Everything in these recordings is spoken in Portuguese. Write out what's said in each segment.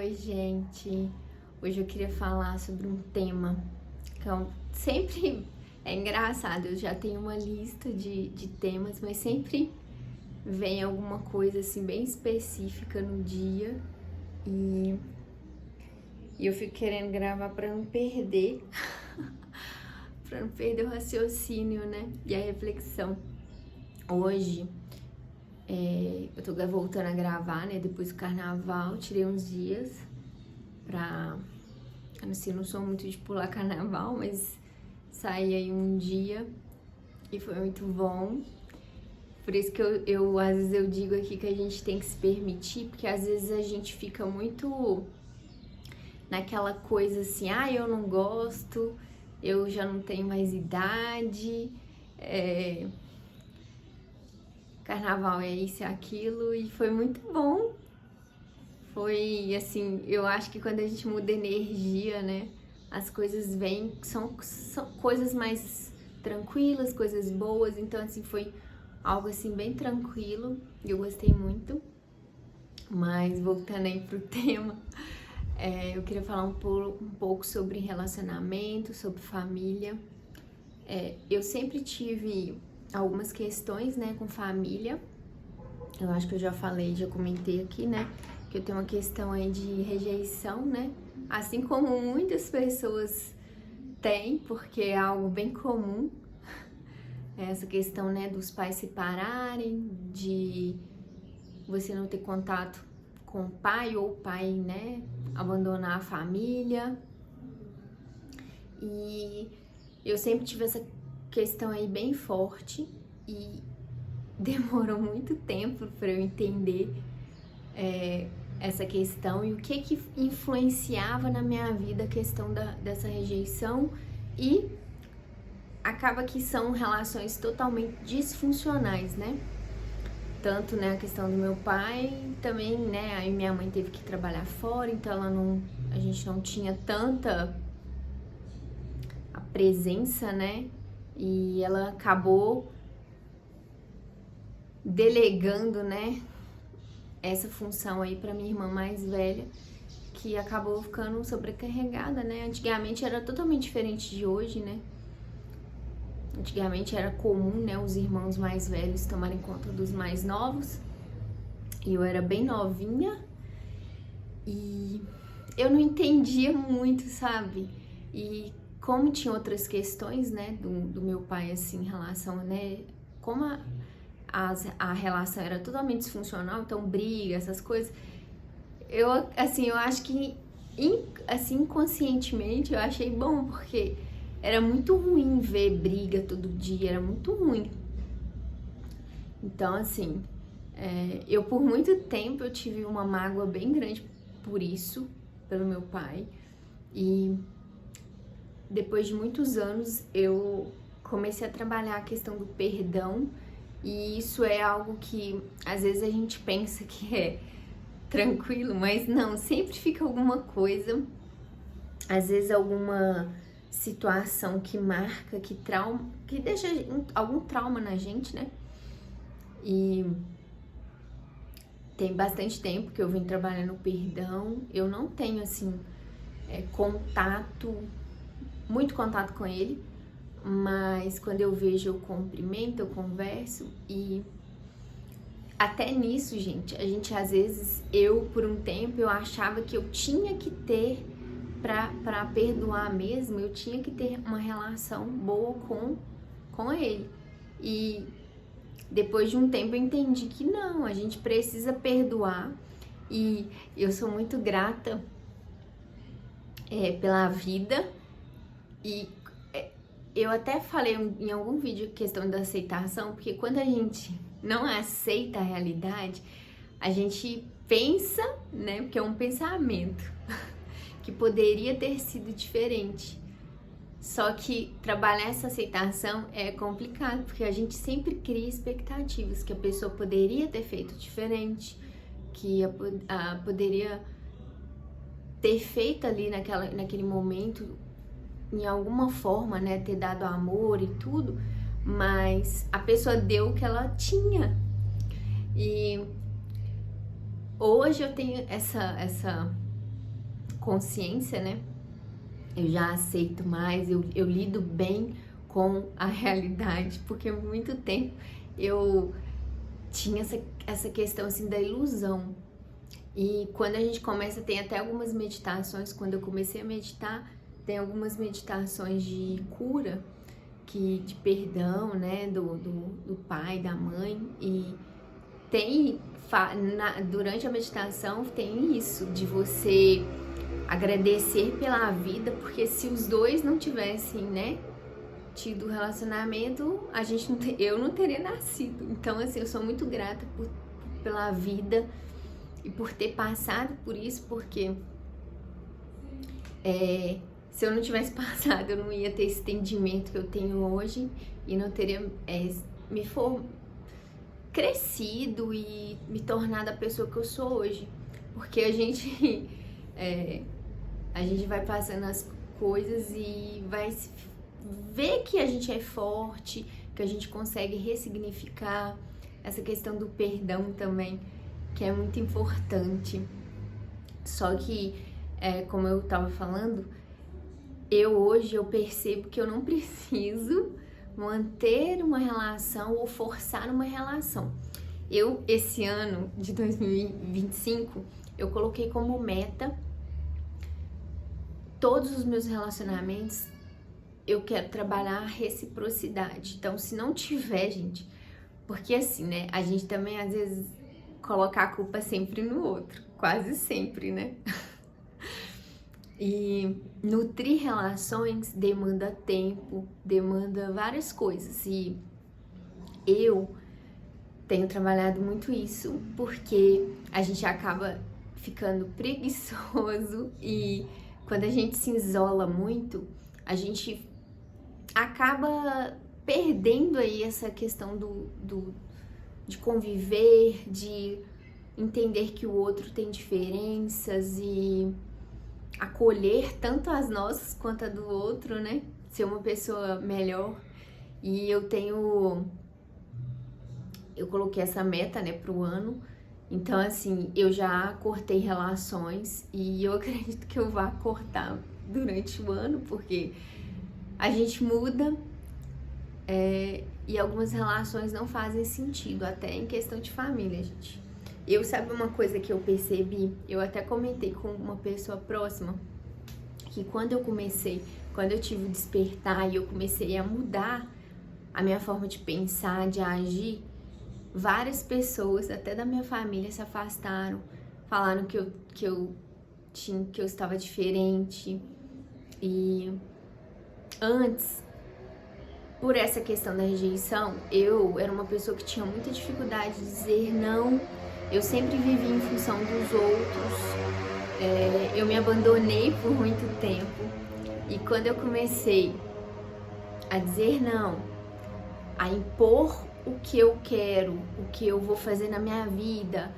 Oi, gente. Hoje eu queria falar sobre um tema que sempre é engraçado. Eu já tenho uma lista de temas, mas sempre vem alguma coisa assim bem específica no dia e, e eu fico querendo gravar para não perder, para não perder o raciocínio, né? E a reflexão. Hoje eu tô voltando a gravar, né? Depois do carnaval, tirei uns dias pra... Assim, não sou muito de pular carnaval, mas saí aí um dia e foi muito bom. Por isso que às vezes eu digo aqui que a gente tem que se permitir, porque às vezes a gente fica muito naquela coisa assim, eu não gosto, eu já não tenho mais idade, carnaval é isso e aquilo, e foi muito bom. Foi assim, eu acho que quando a gente muda energia, né, as coisas vêm, são coisas mais tranquilas, coisas boas, então assim, foi algo assim bem tranquilo, e eu gostei muito. Mas voltando aí pro tema, eu queria falar um pouco sobre relacionamento, sobre família. Eu sempre tive algumas questões, né, com família. Eu acho que eu já comentei aqui, né, que eu tenho uma questão aí de rejeição, né, assim como muitas pessoas têm, porque é algo bem comum, essa questão, né, dos pais se separarem, de você não ter contato com o pai ou o pai, né, abandonar a família. E eu sempre tive essa questão aí bem forte e demorou muito tempo para eu entender essa questão e o que influenciava na minha vida a questão dessa rejeição, e acaba que são relações totalmente disfuncionais, né? Tanto, né, a questão do meu pai, também, né, aí minha mãe teve que trabalhar fora, então a gente não tinha tanta a presença, né? E ela acabou delegando, né, essa função aí para minha irmã mais velha, que acabou ficando sobrecarregada, né? Antigamente era totalmente diferente de hoje, né? Antigamente era comum, né, os irmãos mais velhos tomarem conta dos mais novos. E eu era bem novinha e eu não entendia muito, sabe? E como tinha outras questões, né, do meu pai, assim, em relação, né, como a relação era totalmente disfuncional, então briga, essas coisas, eu acho que, assim, inconscientemente eu achei bom, porque era muito ruim ver briga todo dia, era muito ruim. Então, assim, eu por muito tempo eu tive uma mágoa bem grande por isso, pelo meu pai, e depois de muitos anos eu comecei a trabalhar a questão do perdão. E isso é algo que às vezes a gente pensa que é tranquilo, mas não, sempre fica alguma coisa, às vezes alguma situação que marca, que deixa algum trauma na gente, né? E tem bastante tempo que eu vim trabalhando o perdão. Eu não tenho, assim, muito contato com ele, mas quando eu vejo, eu cumprimento, eu converso. E até nisso, gente, às vezes, por um tempo, eu achava que eu tinha que ter, pra perdoar mesmo, eu tinha que ter uma relação boa com ele. E depois de um tempo eu entendi que não, a gente precisa perdoar. E eu sou muito grata pela vida. E eu até falei em algum vídeo questão da aceitação, porque quando a gente não aceita a realidade, a gente pensa, né, porque é um pensamento, que poderia ter sido diferente. Só que trabalhar essa aceitação é complicado, porque a gente sempre cria expectativas, que a pessoa poderia ter feito diferente, que poderia ter feito ali naquele momento, em alguma forma, né, ter dado amor e tudo, mas a pessoa deu o que ela tinha. E hoje eu tenho essa consciência, né? Eu já aceito mais, eu lido bem com a realidade, porque há muito tempo eu tinha essa questão assim da ilusão. E quando a gente começa, tem até algumas meditações, quando eu comecei a meditar, tem algumas meditações de cura, de perdão, né, do pai, da mãe, e durante a meditação tem isso, de você agradecer pela vida, porque se os dois não tivessem, né, tido relacionamento, eu não teria nascido. Então, assim, eu sou muito grata pela vida e por ter passado por isso, porque se eu não tivesse passado, eu não ia ter esse entendimento que eu tenho hoje e não teria crescido e me tornado a pessoa que eu sou hoje. Porque a gente vai passando as coisas e vai ver que a gente é forte, que a gente consegue ressignificar essa questão do perdão também, que é muito importante. Só que, como eu tava falando, hoje eu percebo que eu não preciso manter uma relação ou forçar uma relação. Esse ano de 2025, eu coloquei como meta todos os meus relacionamentos, eu quero trabalhar a reciprocidade. Então, se não tiver, gente, porque assim, né, a gente também às vezes coloca a culpa sempre no outro, quase sempre, né? E nutrir relações demanda tempo, demanda várias coisas. E eu tenho trabalhado muito isso, porque a gente acaba ficando preguiçoso e quando a gente se isola muito, a gente acaba perdendo aí essa questão de conviver, de entender que o outro tem diferenças e acolher tanto as nossas quanto a do outro, né? Ser uma pessoa melhor. E eu coloquei essa meta, né, pro ano. Então, assim, eu já cortei relações e eu acredito que eu vá cortar durante o ano, porque a gente muda e algumas relações não fazem sentido, até em questão de família, gente. Sabe uma coisa que eu percebi? Eu até comentei com uma pessoa próxima, que quando eu tive o despertar e eu comecei a mudar a minha forma de pensar, de agir, várias pessoas, até da minha família, se afastaram, falaram que eu estava diferente. E antes, por essa questão da rejeição, eu era uma pessoa que tinha muita dificuldade de dizer não. Eu sempre vivi em função dos outros. Eu me abandonei por muito tempo. E quando eu comecei a dizer não, a impor o que eu quero, o que eu vou fazer na minha vida,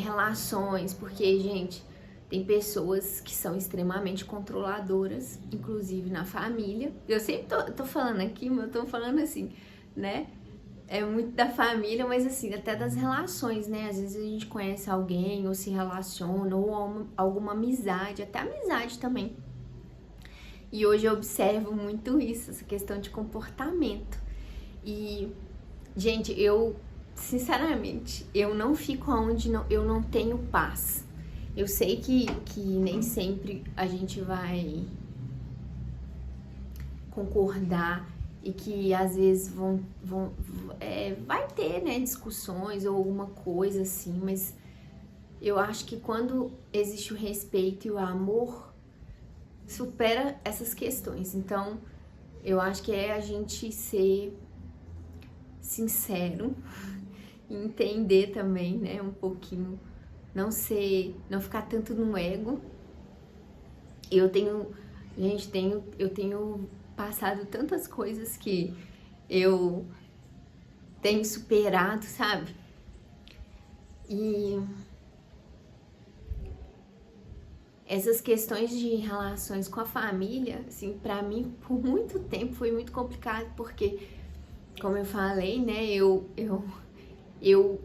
relações, porque, gente, tem pessoas que são extremamente controladoras, inclusive na família. Eu sempre tô falando aqui, mas eu tô falando assim, né? É muito da família, mas assim, até das relações, né? Às vezes a gente conhece alguém, ou se relaciona, ou alguma amizade, até amizade também. E hoje eu observo muito isso, essa questão de comportamento. E, gente, sinceramente, eu não fico onde eu não tenho paz. Eu sei que nem sempre a gente vai concordar e que às vezes vai ter, né, discussões ou alguma coisa assim, mas eu acho que quando existe o respeito e o amor, supera essas questões. Então, eu acho que é a gente ser sincero e entender também, né, um pouquinho, não ficar tanto no ego. Eu tenho passado tantas coisas que eu tenho superado, sabe? E essas questões de relações com a família, assim, pra mim, por muito tempo foi muito complicado, porque, como eu falei, né,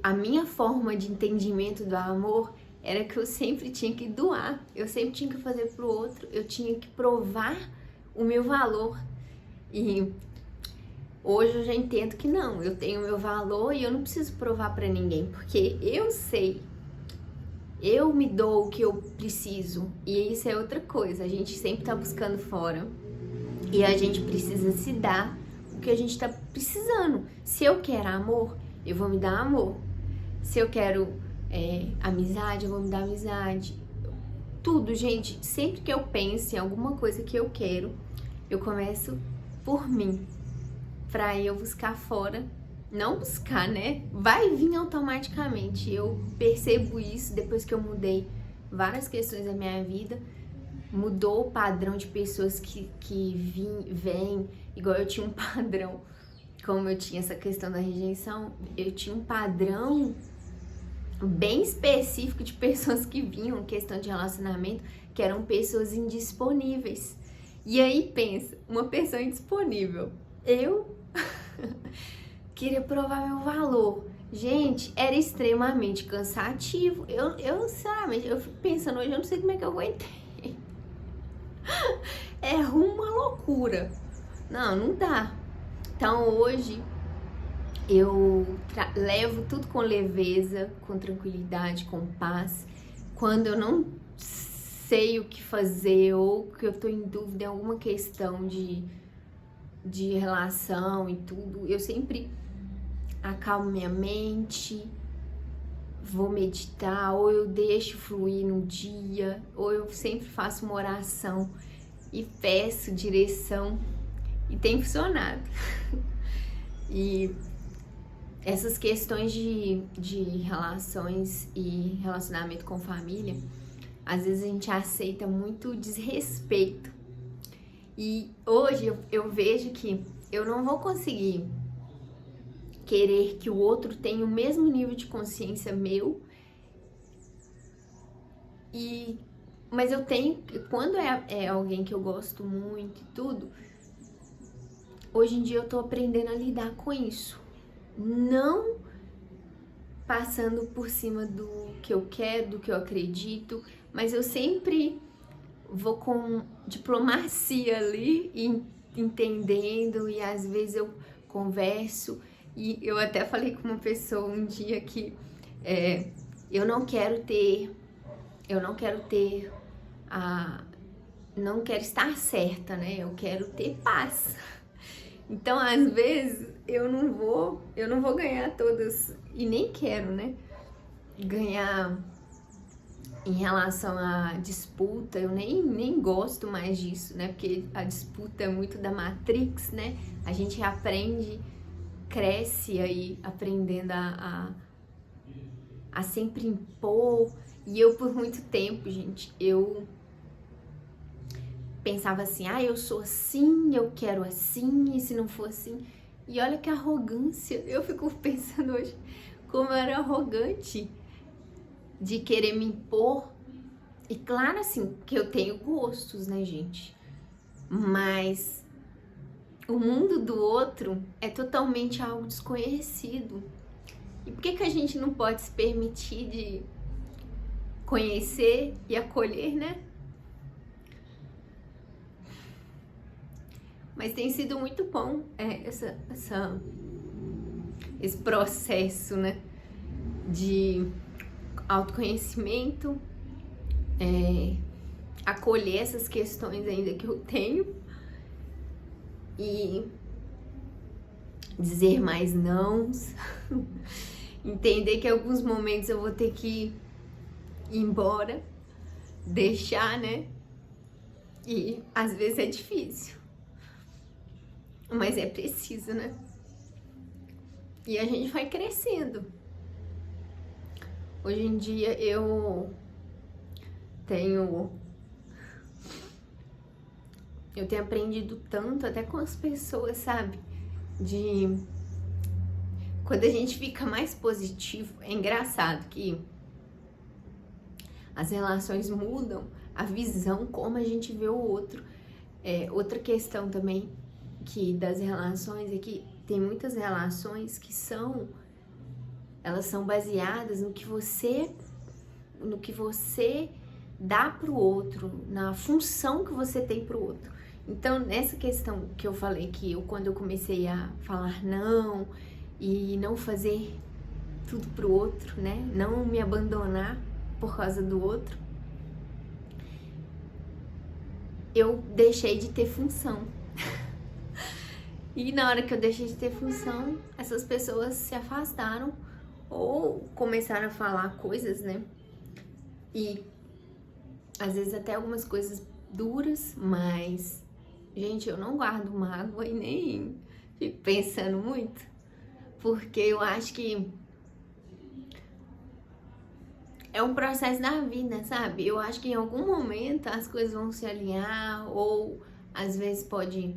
a minha forma de entendimento do amor era que eu sempre tinha que doar, eu sempre tinha que fazer pro outro, eu tinha que provar o meu valor. E hoje eu já entendo que não, eu tenho meu valor e eu não preciso provar pra ninguém, porque eu sei, eu me dou o que eu preciso. E isso é outra coisa, a gente sempre tá buscando fora e a gente precisa se dar o que a gente tá precisando. Se eu quero amor, eu vou me dar amor. Se eu quero amizade, eu vou me dar amizade. Tudo, gente, sempre que eu penso em alguma coisa que eu quero, eu começo por mim, pra eu buscar fora. Não buscar, né? Vai vir automaticamente. Eu percebo isso depois que eu mudei várias questões da minha vida. Mudou o padrão de pessoas que vêm. Igual eu tinha um padrão, como eu tinha essa questão da rejeição, eu tinha um padrão bem específico de pessoas que vinham, questão de relacionamento, que eram pessoas indisponíveis. E aí pensa, uma pessoa indisponível, eu queria provar meu valor. Gente, era extremamente cansativo. Sinceramente, eu fico pensando hoje, eu não sei como é que eu aguentei. É uma loucura. Não dá. Então hoje eu levo tudo com leveza, com tranquilidade, com paz. Quando eu não sei o que fazer ou que eu tô em dúvida em alguma questão de relação e tudo, eu sempre acalmo minha mente, vou meditar, ou eu deixo fluir no dia, ou eu sempre faço uma oração e peço direção, e tem funcionado. E essas questões de relações e relacionamento com família, às vezes a gente aceita muito desrespeito. E hoje eu vejo que eu não vou conseguir querer que o outro tenha o mesmo nível de consciência meu. Mas eu tenho, quando é alguém que eu gosto muito e tudo, hoje em dia eu tô aprendendo a lidar com isso. Não passando por cima do que eu quero, do que eu acredito, mas eu sempre vou com diplomacia ali, entendendo, e às vezes eu converso. E eu até falei com uma pessoa um dia que eu não quero estar certa, né? Eu quero ter paz. Então, às vezes, eu não vou ganhar todas, e nem quero, né? Ganhar em relação à disputa, eu nem gosto mais disso, né? Porque a disputa é muito da Matrix, né? A gente aprende, cresce aí aprendendo a sempre impor. E eu, por muito tempo, gente, eu pensava assim, eu sou assim, eu quero assim, e se não for assim... E olha que arrogância, eu fico pensando hoje como eu era arrogante de querer me impor. E claro, assim, que eu tenho gostos, né, gente? Mas o mundo do outro é totalmente algo desconhecido. E por que a gente não pode se permitir de conhecer e acolher, né? Mas tem sido muito bom esse processo, né, de autoconhecimento, acolher essas questões ainda que eu tenho e dizer mais nãos, entender que em alguns momentos eu vou ter que ir embora, deixar, né, e às vezes é difícil. Mas é preciso, né? E a gente vai crescendo. Hoje em dia eu tenho aprendido tanto até com as pessoas, sabe? Quando a gente fica mais positivo, é engraçado que as relações mudam, a visão, como a gente vê o outro. Outra questão também das relações é que tem muitas relações que elas são baseadas no que você no que você dá pro outro, na função que você tem pro outro. Então, nessa questão que eu falei que quando eu comecei a falar não e não fazer tudo pro outro, né? Não me abandonar por causa do outro, eu deixei de ter função. E na hora que eu deixei de ter função, essas pessoas se afastaram ou começaram a falar coisas, né? E às vezes até algumas coisas duras, mas, gente, eu não guardo mágoa e nem fico pensando muito, porque eu acho que é um processo da vida, sabe? Eu acho que em algum momento as coisas vão se alinhar, ou às vezes pode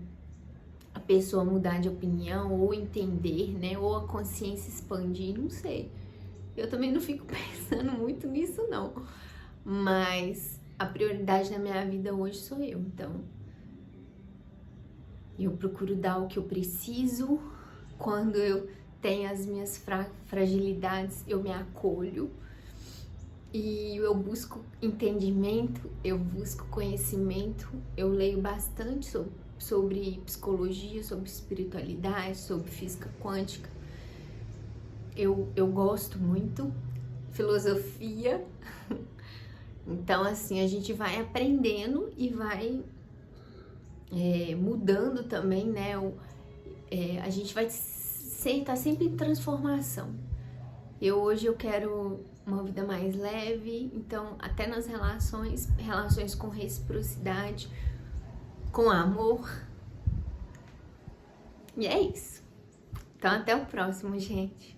a pessoa mudar de opinião, ou entender, né? Ou a consciência expandir, não sei. Eu também não fico pensando muito nisso, não. Mas a prioridade na minha vida hoje sou eu, então eu procuro dar o que eu preciso. Quando eu tenho as minhas fragilidades, eu me acolho. E eu busco entendimento, eu busco conhecimento, eu leio bastante sobre psicologia, sobre espiritualidade, sobre física quântica. Eu gosto muito, filosofia. Então, assim, a gente vai aprendendo e vai mudando também, né? A gente vai tá sempre em transformação. Hoje eu quero uma vida mais leve, então até nas relações com reciprocidade, com amor. E é isso. Então até o próximo, gente.